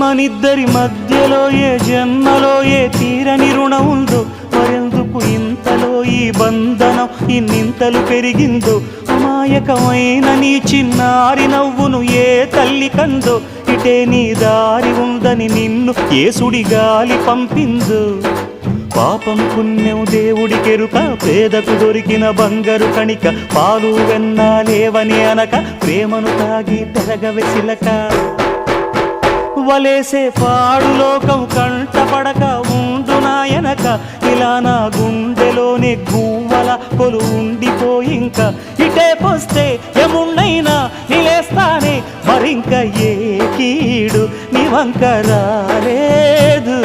మనిద్దరి మధ్యలో ఏ జన్మలో ఏ తీరని రుణం ఉందో, మరెందుకు ఇంతలో ఈ బంధనం ఇన్నింతలు పెరిగిందో, అమాయకమైన నీ చిన్నారి నవ్వును ఏ తల్లి కందో, ఇటే నీ దారి ఉందని నిన్ను ఏ సుడి గాలి పంపిందో. పాపం పుణ్యం దేవుడికెరుక, పేదకు దొరికిన బంగారు కణిక, పాలు వెన్నాలేవని అనక ప్రేమను తాగి పెరగవెసిలక. వలేసే పాడు లోకం కంటపడక ఉండు నాయనక, ఇలా నా గుండెలోనే గువ్వల కొలు ఉండిపోయింక. ఇటే పోస్తే ఎమున్నైనా నిలేస్తానే, మరింక ఏ కీడు నీ వంక రాలేదు.